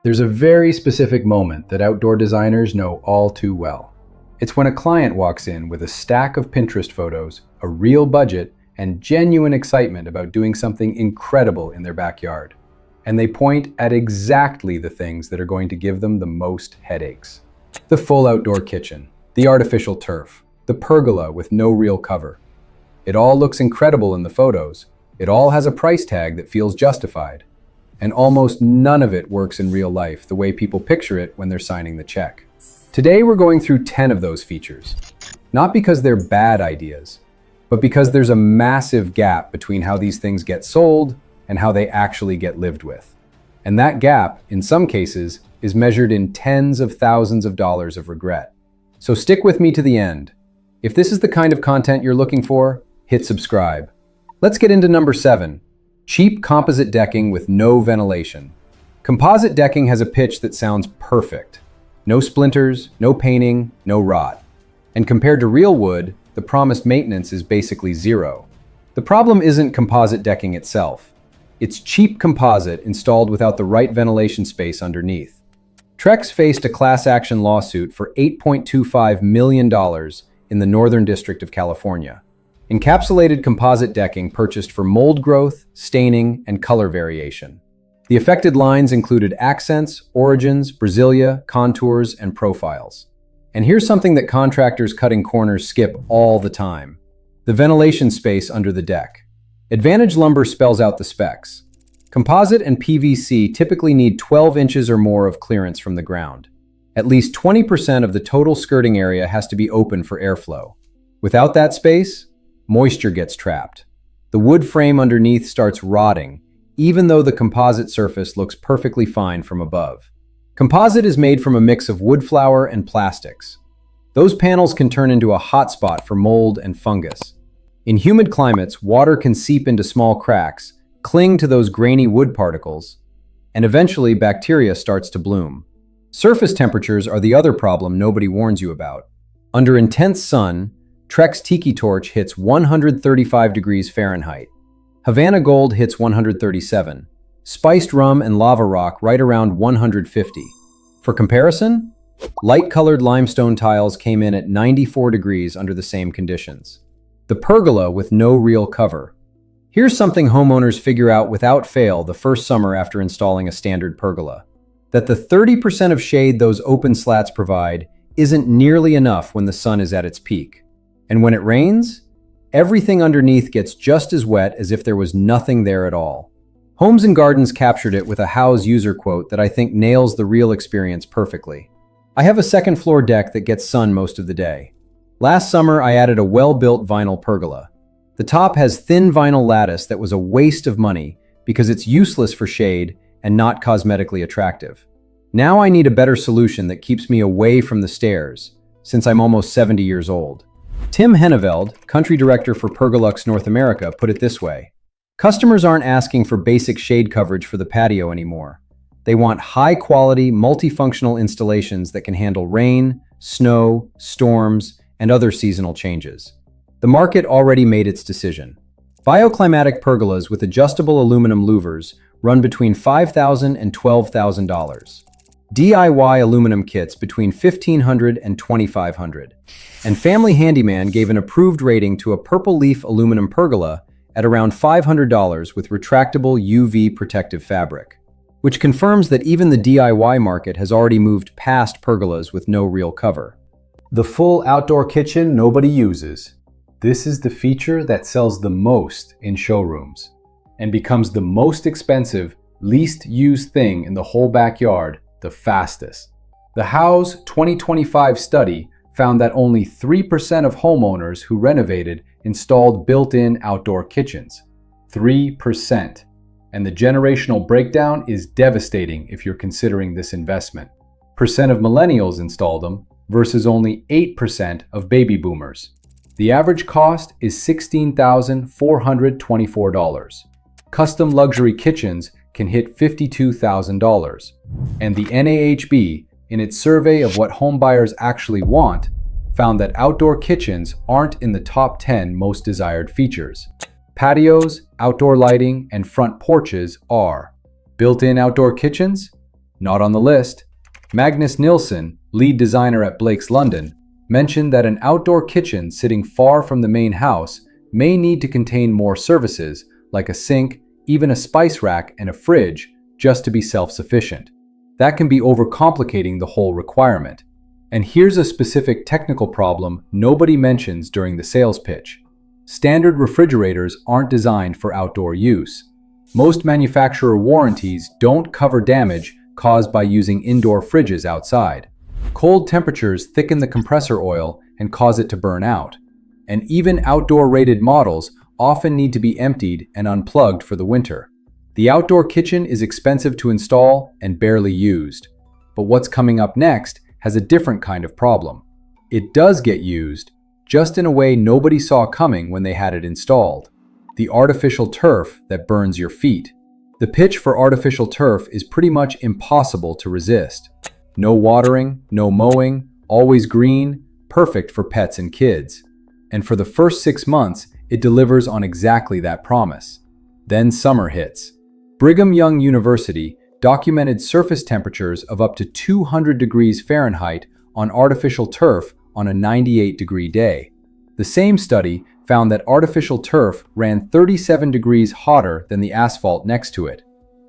There's a very specific moment that outdoor designers know all too well. It's when a client walks in with a stack of Pinterest photos, a real budget, and genuine excitement about doing something incredible in their backyard. And they point at exactly the things that are going to give them the most headaches. The full outdoor kitchen, the artificial turf, the pergola with no real cover. It all looks incredible in the photos. It all has a price tag that feels justified. And almost none of it works in real life the way people picture it when they're signing the check. Today we're going through 10 of those features. Not because they're bad ideas, but because there's a massive gap between how these things get sold and how they actually get lived with. And that gap, in some cases, is measured in tens of thousands of dollars of regret. So stick with me to the end. If this is the kind of content you're looking for, hit subscribe. Let's get into number 7. Cheap composite decking with no ventilation. Composite decking has a pitch that sounds perfect. No splinters, no painting, no rot. And compared to real wood, the promised maintenance is basically zero. The problem isn't composite decking itself. It's cheap composite installed without the right ventilation space underneath. Trex faced a class action lawsuit for $8.25 million in the Northern District of California. Encapsulated composite decking purchased for mold growth, staining, and color variation. The affected lines included accents, origins, Brasilia, contours, and profiles. And here's something that contractors cutting corners skip all the time: the ventilation space under the deck. Advantage Lumber spells out the specs. Composite and PVC typically need 12 inches or more of clearance from the ground. At least 20% of the total skirting area has to be open for airflow. Without that space, moisture gets trapped. The wood frame underneath starts rotting, even though the composite surface looks perfectly fine from above. Composite is made from a mix of wood flour and plastics. Those panels can turn into a hotspot for mold and fungus. In humid climates, water can seep into small cracks, cling to those grainy wood particles, and eventually bacteria starts to bloom. Surface temperatures are the other problem nobody warns you about. Under intense sun, Trex Tiki Torch hits 135 degrees Fahrenheit. Havana Gold hits 137. Spiced Rum and Lava Rock right around 150. For comparison, light-colored limestone tiles came in at 94 degrees under the same conditions. The pergola with no real cover. Here's something homeowners figure out without fail the first summer after installing a standard pergola: that the 30% of shade those open slats provide isn't nearly enough when the sun is at its peak. And when it rains, everything underneath gets just as wet as if there was nothing there at all. Homes and Gardens captured it with a Houzz user quote that I think nails the real experience perfectly. I have a second floor deck that gets sun most of the day. Last summer, I added a well-built vinyl pergola. The top has thin vinyl lattice that was a waste of money because it's useless for shade and not cosmetically attractive. Now I need a better solution that keeps me away from the stairs, since I'm almost 70 years old. Tim Henneveld, country director for Pergolux North America, put it this way: customers aren't asking for basic shade coverage for the patio anymore. They want high-quality, multifunctional installations that can handle rain, snow, storms, and other seasonal changes. The market already made its decision. Bioclimatic pergolas with adjustable aluminum louvers run between $5,000 and $12,000. DIY aluminum kits between $1,500 and $2,500. And Family Handyman gave an approved rating to a purple leaf aluminum pergola at around $500 with retractable UV protective fabric, which confirms that even the DIY market has already moved past pergolas with no real cover. The full outdoor kitchen nobody uses. This is the feature that sells the most in showrooms and becomes the most expensive, least used thing in the whole backyard the fastest. The Houzz 2025 study found that only 3% of homeowners who renovated installed built-in outdoor kitchens. 3%. And the generational breakdown is devastating if you're considering this investment. Percent of millennials installed them versus only 8% of baby boomers. The average cost is $16,424. Custom luxury kitchens can hit $52,000. And the NAHB, in its survey of what homebuyers actually want, found that outdoor kitchens aren't in the top 10 most desired features. Patios, outdoor lighting, and front porches are. Built-in outdoor kitchens? Not on the list. Magnus Nilsson, lead designer at Blake's London, mentioned that an outdoor kitchen sitting far from the main house may need to contain more services, like a sink, even a spice rack and a fridge, just to be self-sufficient. That can be overcomplicating the whole requirement. And here's a specific technical problem nobody mentions during the sales pitch. Standard refrigerators aren't designed for outdoor use. Most manufacturer warranties don't cover damage caused by using indoor fridges outside. Cold temperatures thicken the compressor oil and cause it to burn out. And even outdoor-rated models often need to be emptied and unplugged for the winter. The outdoor kitchen is expensive to install and barely used. But what's coming up next has a different kind of problem. It does get used, just in a way nobody saw coming when they had it installed. The artificial turf that burns your feet. The pitch for artificial turf is pretty much impossible to resist. No watering, no mowing, always green, perfect for pets and kids. And for the first 6 months, it delivers on exactly that promise. Then summer hits. Brigham Young University documented surface temperatures of up to 200 degrees Fahrenheit on artificial turf on a 98-degree day. The same study found that artificial turf ran 37 degrees hotter than the asphalt next to it,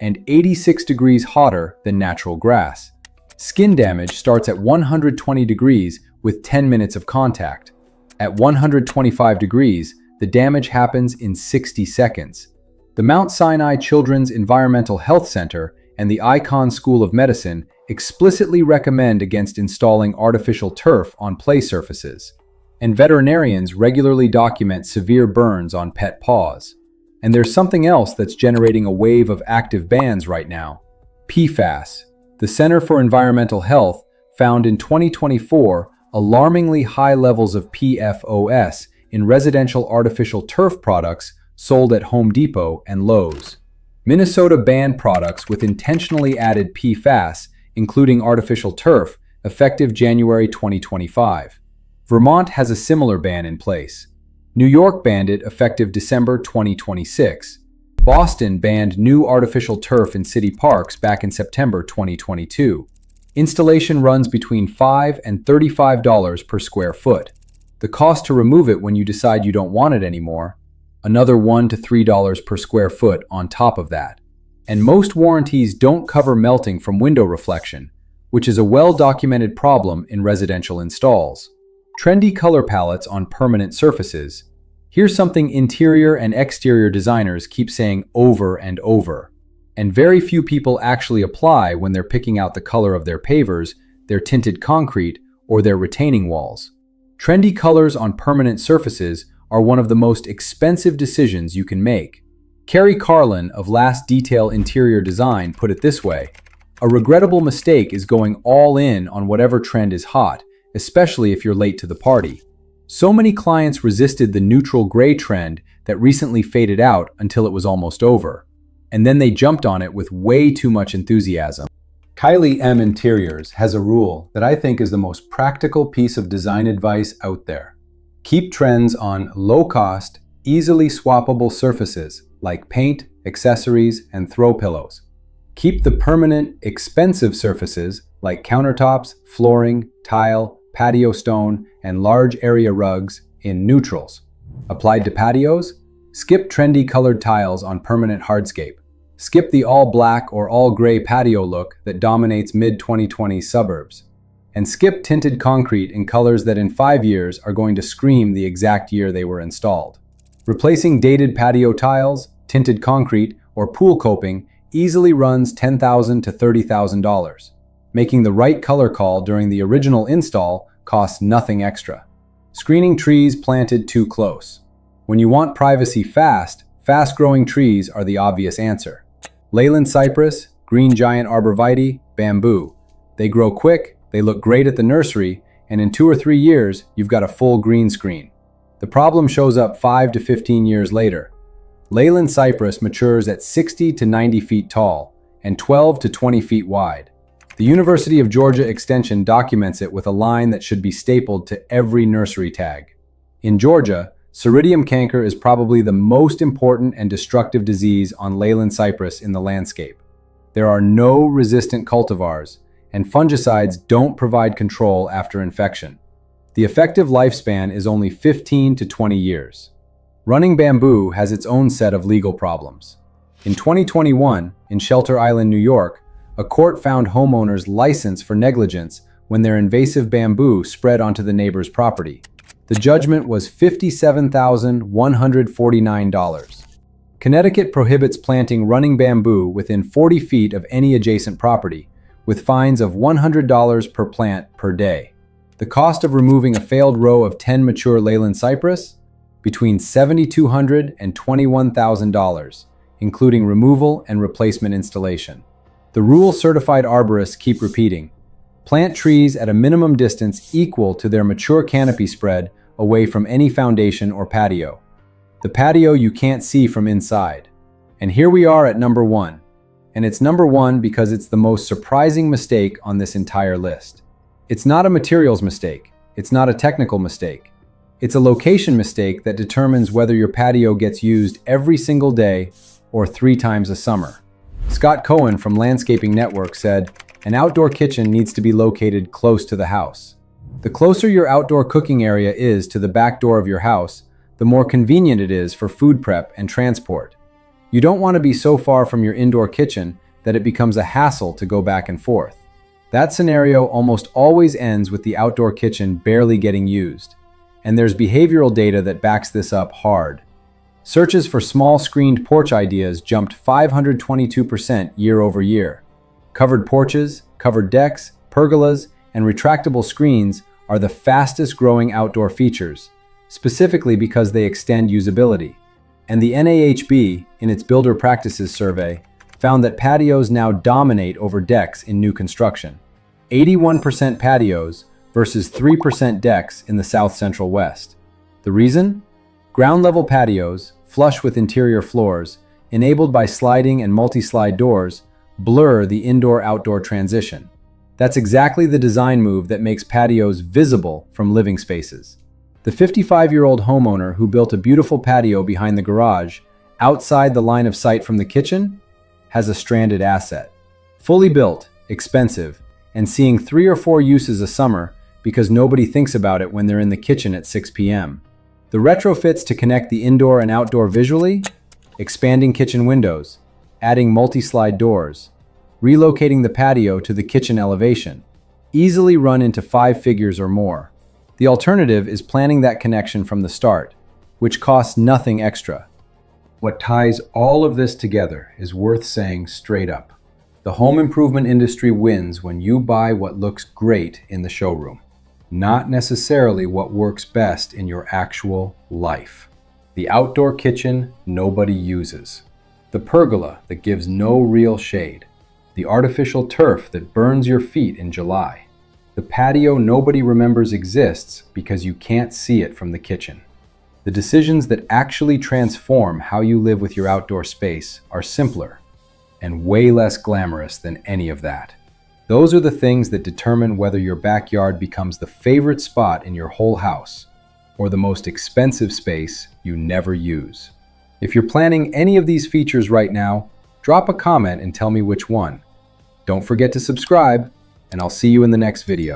and 86 degrees hotter than natural grass. Skin damage starts at 120 degrees with 10 minutes of contact. At 125 degrees, the damage happens in 60 seconds. The Mount Sinai Children's Environmental Health Center and the Icahn School of Medicine explicitly recommend against installing artificial turf on play surfaces. And veterinarians regularly document severe burns on pet paws. And there's something else that's generating a wave of active bans right now. PFAS. The Center for Environmental Health found in 2024 alarmingly high levels of PFOS in residential artificial turf products sold at Home Depot and Lowe's. Minnesota banned products with intentionally added PFAS, including artificial turf, effective January 2025. Vermont has a similar ban in place. New York banned it effective December 2026. Boston banned new artificial turf in city parks back in September 2022. Installation runs between $5 and $35 per square foot. The cost to remove it when you decide you don't want it anymore, another $1 to $3 per square foot on top of that. And most warranties don't cover melting from window reflection, which is a well-documented problem in residential installs. Trendy color palettes on permanent surfaces. Here's something interior and exterior designers keep saying over and over, and very few people actually apply when they're picking out the color of their pavers, their tinted concrete, or their retaining walls. Trendy colors on permanent surfaces are one of the most expensive decisions you can make. Carrie Carlin of Last Detail Interior Design put it this way: a regrettable mistake is going all in on whatever trend is hot, especially if you're late to the party. So many clients resisted the neutral gray trend that recently faded out until it was almost over. And then they jumped on it with way too much enthusiasm. Kylie M. Interiors has a rule that I think is the most practical piece of design advice out there. Keep trends on low-cost, easily swappable surfaces like paint, accessories, and throw pillows. Keep the permanent, expensive surfaces like countertops, flooring, tile, patio stone, and large area rugs in neutrals. Applied to patios? Skip trendy colored tiles on permanent hardscape. Skip the all-black or all-gray patio look that dominates mid-2020 suburbs. And skip tinted concrete in colors that in 5 years are going to scream the exact year they were installed. Replacing dated patio tiles, tinted concrete, or pool coping easily runs $10,000 to $30,000. Making the right color call during the original install costs nothing extra. Screening trees planted too close. When you want privacy fast-growing trees are the obvious answer. Leyland cypress, green giant arborvitae, bamboo. They grow quick, they look great at the nursery, and in 2 or 3 years, you've got a full green screen. The problem shows up 5 to 15 years later. Leyland cypress matures at 60 to 90 feet tall and 12 to 20 feet wide. The University of Georgia Extension documents it with a line that should be stapled to every nursery tag. In Georgia, Ceridium canker is probably the most important and destructive disease on Leyland cypress in the landscape. There are no resistant cultivars, and fungicides don't provide control after infection. The effective lifespan is only 15 to 20 years. Running bamboo has its own set of legal problems. In 2021, in Shelter Island, New York, a court found homeowners licensed for negligence when their invasive bamboo spread onto the neighbor's property. The judgment was $57,149. Connecticut prohibits planting running bamboo within 40 feet of any adjacent property, with fines of $100 per plant per day. The cost of removing a failed row of 10 mature Leyland cypress? Between $7,200 and $21,000, including removal and replacement installation. The rule-certified arborists keep repeating, plant trees at a minimum distance equal to their mature canopy spread away from any foundation or patio. The patio you can't see from inside. And here we are at number 1. And it's number 1 because it's the most surprising mistake on this entire list. It's not a materials mistake. It's not a technical mistake. It's a location mistake that determines whether your patio gets used every single day or 3 times a summer. Scott Cohen from Landscaping Network said, an outdoor kitchen needs to be located close to the house. The closer your outdoor cooking area is to the back door of your house, the more convenient it is for food prep and transport. You don't want to be so far from your indoor kitchen that it becomes a hassle to go back and forth. That scenario almost always ends with the outdoor kitchen barely getting used. And there's behavioral data that backs this up hard. Searches for small screened porch ideas jumped 522% year over year. Covered porches, covered decks, pergolas, and retractable screens are the fastest growing outdoor features, specifically because they extend usability. And the NAHB, in its Builder Practices survey, found that patios now dominate over decks in new construction. 81% patios versus 3% decks in the South Central West. The reason? Ground-level patios, flush with interior floors, enabled by sliding and multi-slide doors, blur the indoor-outdoor transition. That's exactly the design move that makes patios visible from living spaces. The 55-year-old homeowner who built a beautiful patio behind the garage, outside the line of sight from the kitchen, has a stranded asset. Fully built, expensive, and seeing 3 or 4 uses a summer because nobody thinks about it when they're in the kitchen at 6 p.m. The retrofits to connect the indoor and outdoor visually, expanding kitchen windows, adding multi-slide doors, relocating the patio to the kitchen elevation, easily run into 5 figures or more. The alternative is planning that connection from the start, which costs nothing extra. What ties all of this together is worth saying straight up. The home improvement industry wins when you buy what looks great in the showroom, not necessarily what works best in your actual life. The outdoor kitchen nobody uses. The pergola that gives no real shade. The artificial turf that burns your feet in July. The patio nobody remembers exists because you can't see it from the kitchen. The decisions that actually transform how you live with your outdoor space are simpler and way less glamorous than any of that. Those are the things that determine whether your backyard becomes the favorite spot in your whole house or the most expensive space you never use. If you're planning any of these features right now, drop a comment and tell me which one. Don't forget to subscribe, and I'll see you in the next video.